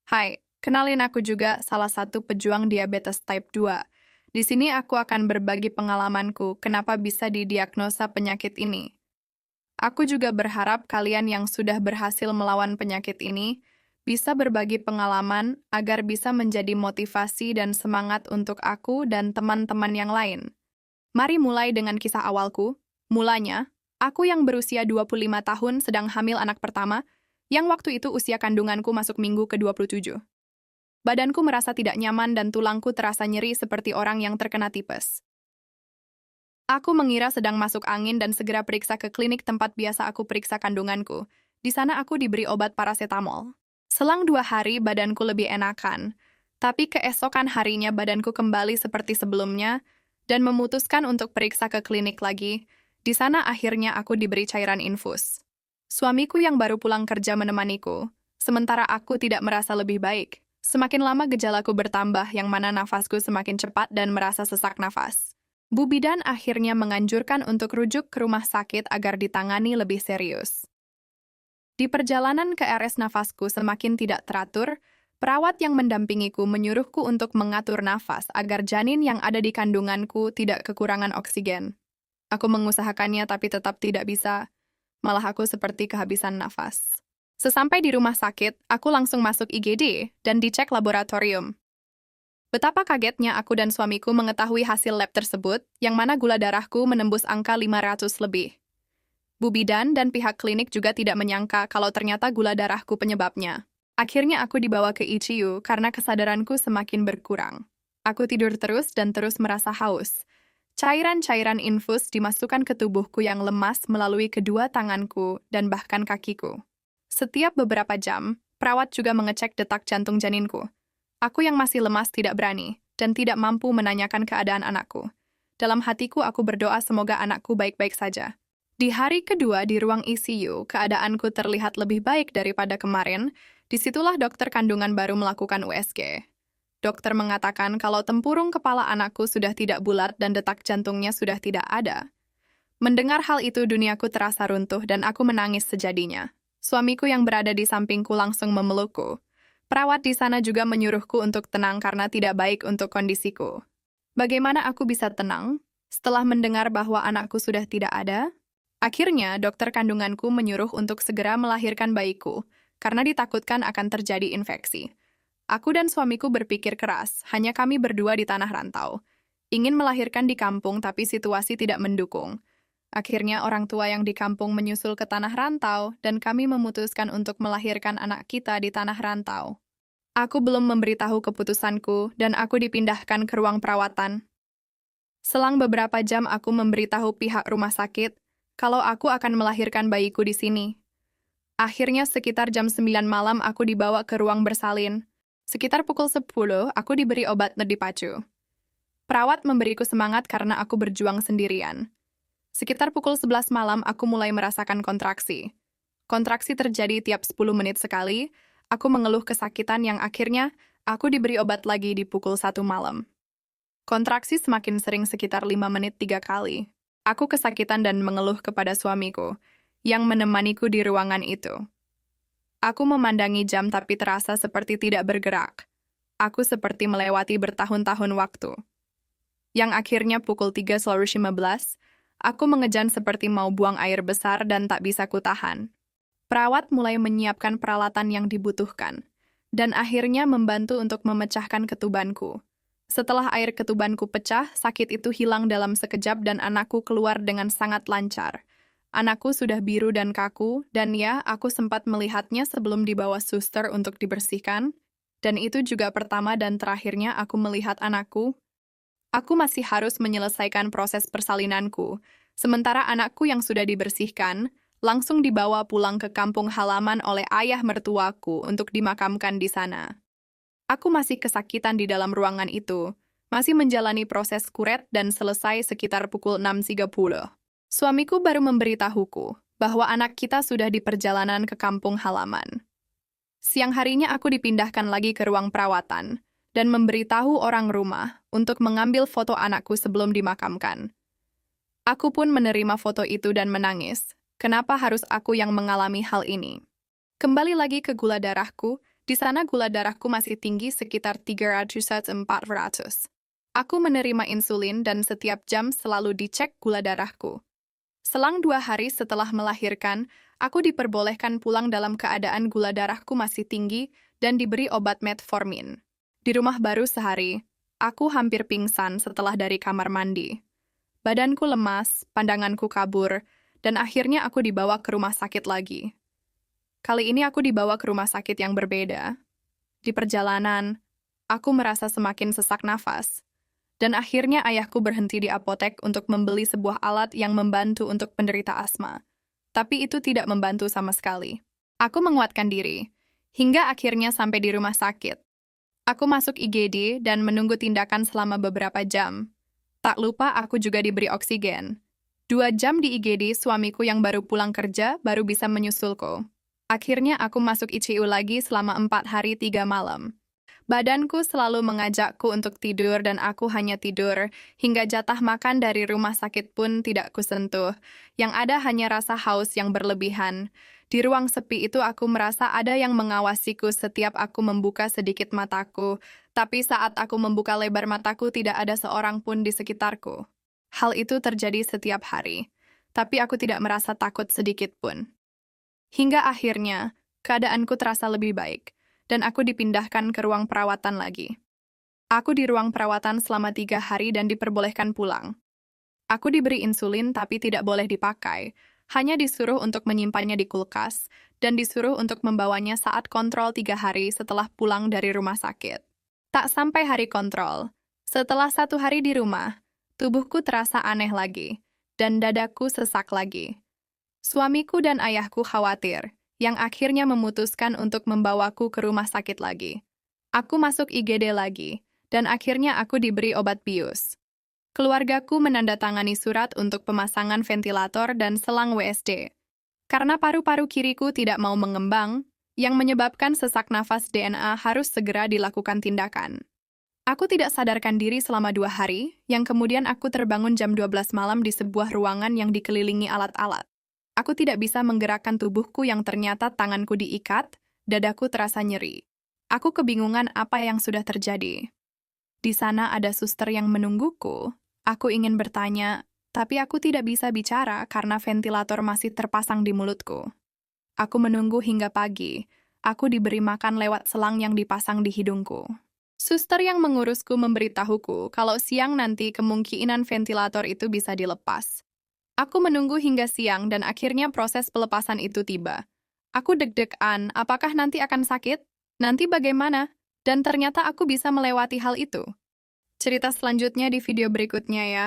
Hai, kenalin aku juga salah satu pejuang diabetes type 2. Di sini aku akan berbagi pengalamanku kenapa bisa didiagnosa penyakit ini. Aku juga berharap kalian yang sudah berhasil melawan penyakit ini bisa berbagi pengalaman agar bisa menjadi motivasi dan semangat untuk aku dan teman-teman yang lain. Mari mulai dengan kisah awalku. Mulanya, aku yang berusia 25 tahun sedang hamil anak pertama, yang waktu itu usia kandunganku masuk minggu ke-27. Badanku merasa tidak nyaman dan tulangku terasa nyeri seperti orang yang terkena tipes. Aku mengira sedang masuk angin dan segera periksa ke klinik tempat biasa aku periksa kandunganku. Di sana aku diberi obat paracetamol. Selang 2 hari badanku lebih enakan, tapi keesokan harinya badanku kembali seperti sebelumnya dan memutuskan untuk periksa ke klinik lagi. Di sana akhirnya aku diberi cairan infus. Suamiku yang baru pulang kerja menemaniku, sementara aku tidak merasa lebih baik. Semakin lama gejalaku bertambah yang mana nafasku semakin cepat dan merasa sesak nafas. Bu Bidan akhirnya menganjurkan untuk rujuk ke rumah sakit agar ditangani lebih serius. Di perjalanan ke RS nafasku semakin tidak teratur, perawat yang mendampingiku menyuruhku untuk mengatur nafas agar janin yang ada di kandunganku tidak kekurangan oksigen. Aku mengusahakannya tapi tetap tidak bisa, malah aku seperti kehabisan nafas. Sesampai di rumah sakit, aku langsung masuk IGD dan dicek laboratorium. Betapa kagetnya aku dan suamiku mengetahui hasil lab tersebut, yang mana gula darahku menembus angka 500 lebih. Bu Bidan dan pihak klinik juga tidak menyangka kalau ternyata gula darahku penyebabnya. Akhirnya aku dibawa ke ICU karena kesadaranku semakin berkurang. Aku tidur terus dan terus merasa haus. Cairan-cairan infus dimasukkan ke tubuhku yang lemas melalui kedua tanganku dan bahkan kakiku. Setiap beberapa jam, perawat juga mengecek detak jantung janinku. Aku yang masih lemas tidak berani dan tidak mampu menanyakan keadaan anakku. Dalam hatiku aku berdoa semoga anakku baik-baik saja. Di hari kedua di ruang ICU, keadaanku terlihat lebih baik daripada kemarin. Disitulah dokter kandungan baru melakukan USG. Dokter mengatakan kalau tempurung kepala anakku sudah tidak bulat dan detak jantungnya sudah tidak ada. Mendengar hal itu duniaku terasa runtuh dan aku menangis sejadinya. Suamiku yang berada di sampingku langsung memelukku. Perawat di sana juga menyuruhku untuk tenang karena tidak baik untuk kondisiku. Bagaimana aku bisa tenang setelah mendengar bahwa anakku sudah tidak ada? Akhirnya, dokter kandunganku menyuruh untuk segera melahirkan bayiku karena ditakutkan akan terjadi infeksi. Aku dan suamiku berpikir keras, hanya kami berdua di tanah rantau. Ingin melahirkan di kampung tapi situasi tidak mendukung. Akhirnya orang tua yang di kampung menyusul ke tanah rantau dan kami memutuskan untuk melahirkan anak kita di tanah rantau. Aku belum memberitahu keputusanku dan aku dipindahkan ke ruang perawatan. Selang beberapa jam aku memberitahu pihak rumah sakit kalau aku akan melahirkan bayiku di sini. Akhirnya sekitar jam 9 malam aku dibawa ke ruang bersalin. Sekitar pukul 10 aku diberi obat nedipacu. Perawat memberiku semangat karena aku berjuang sendirian. Sekitar pukul 11 malam, aku mulai merasakan kontraksi. Kontraksi terjadi tiap 10 menit sekali. Aku mengeluh kesakitan yang akhirnya aku diberi obat lagi di pukul 1 malam. Kontraksi semakin sering sekitar 5 menit 3 kali. Aku kesakitan dan mengeluh kepada suamiku, yang menemaniku di ruangan itu. Aku memandangi jam tapi terasa seperti tidak bergerak. Aku seperti melewati bertahun-tahun waktu. Yang akhirnya pukul 3:15, aku mengejan seperti mau buang air besar dan tak bisa kutahan. Perawat mulai menyiapkan peralatan yang dibutuhkan, dan akhirnya membantu untuk memecahkan ketubanku. Setelah air ketubanku pecah, sakit itu hilang dalam sekejap dan anakku keluar dengan sangat lancar. Anakku sudah biru dan kaku, dan ya, aku sempat melihatnya sebelum dibawa suster untuk dibersihkan, dan itu juga pertama dan terakhirnya aku melihat anakku. Aku masih harus menyelesaikan proses persalinanku, sementara anakku yang sudah dibersihkan langsung dibawa pulang ke kampung halaman oleh ayah mertuaku untuk dimakamkan di sana. Aku masih kesakitan di dalam ruangan itu, masih menjalani proses kuret dan selesai sekitar pukul 6.30. Suamiku baru memberitahuku bahwa anak kita sudah di perjalanan ke kampung halaman. Siang harinya aku dipindahkan lagi ke ruang perawatan dan memberitahu orang rumah untuk mengambil foto anakku sebelum dimakamkan. Aku pun menerima foto itu dan menangis. Kenapa harus aku yang mengalami hal ini? Kembali lagi ke gula darahku, Di sana gula darahku masih tinggi sekitar 300-400. Aku menerima insulin dan setiap jam selalu dicek gula darahku. Selang 2 hari setelah melahirkan, aku diperbolehkan pulang dalam keadaan gula darahku masih tinggi dan diberi obat metformin. Di rumah baru sehari, aku hampir pingsan setelah dari kamar mandi. Badanku lemas, pandanganku kabur, dan akhirnya aku dibawa ke rumah sakit lagi. Kali ini aku dibawa ke rumah sakit yang berbeda. Di perjalanan, aku merasa semakin sesak nafas. Dan akhirnya ayahku berhenti di apotek untuk membeli sebuah alat yang membantu untuk penderita asma. Tapi itu tidak membantu sama sekali. Aku menguatkan diri, hingga akhirnya sampai di rumah sakit. Aku masuk IGD dan menunggu tindakan selama beberapa jam. Tak lupa aku juga diberi oksigen. 2 jam di IGD, suamiku yang baru pulang kerja baru bisa menyusulku. Akhirnya aku masuk ICU lagi selama 4 hari 3 malam. Badanku selalu mengajakku untuk tidur dan aku hanya tidur, hingga jatah makan dari rumah sakit pun tidak kusentuh. Yang ada hanya rasa haus yang berlebihan. Di ruang sepi itu aku merasa ada yang mengawasiku setiap aku membuka sedikit mataku, tapi saat aku membuka lebar mataku tidak ada seorang pun di sekitarku. Hal itu terjadi setiap hari, tapi aku tidak merasa takut sedikit pun. Hingga akhirnya, keadaanku terasa lebih baik, dan aku dipindahkan ke ruang perawatan lagi. Aku di ruang perawatan selama 3 hari dan diperbolehkan pulang. Aku diberi insulin tapi tidak boleh dipakai, hanya disuruh untuk menyimpannya di kulkas, dan disuruh untuk membawanya saat kontrol 3 hari setelah pulang dari rumah sakit. Tak sampai hari kontrol, setelah 1 hari di rumah, tubuhku terasa aneh lagi, dan dadaku sesak lagi. Suamiku dan ayahku khawatir, yang akhirnya memutuskan untuk membawaku ke rumah sakit lagi. Aku masuk IGD lagi, dan akhirnya aku diberi obat bius. Keluargaku menandatangani surat untuk pemasangan ventilator dan selang WSD. Karena paru-paru kiriku tidak mau mengembang, yang menyebabkan sesak nafas DNA harus segera dilakukan tindakan. Aku tidak sadarkan diri selama 2 hari, yang kemudian aku terbangun jam 12 malam di sebuah ruangan yang dikelilingi alat-alat. Aku tidak bisa menggerakkan tubuhku yang ternyata tanganku diikat, dadaku terasa nyeri. Aku kebingungan apa yang sudah terjadi. Di sana ada suster yang menungguku. Aku ingin bertanya, tapi aku tidak bisa bicara karena ventilator masih terpasang di mulutku. Aku menunggu hingga pagi. Aku diberi makan lewat selang yang dipasang di hidungku. Suster yang mengurusku memberitahuku kalau siang nanti kemungkinan ventilator itu bisa dilepas. Aku menunggu hingga siang dan akhirnya proses pelepasan itu tiba. Aku deg-degan, apakah nanti akan sakit? Nanti bagaimana? Dan ternyata aku bisa melewati hal itu. Cerita selanjutnya di video berikutnya ya.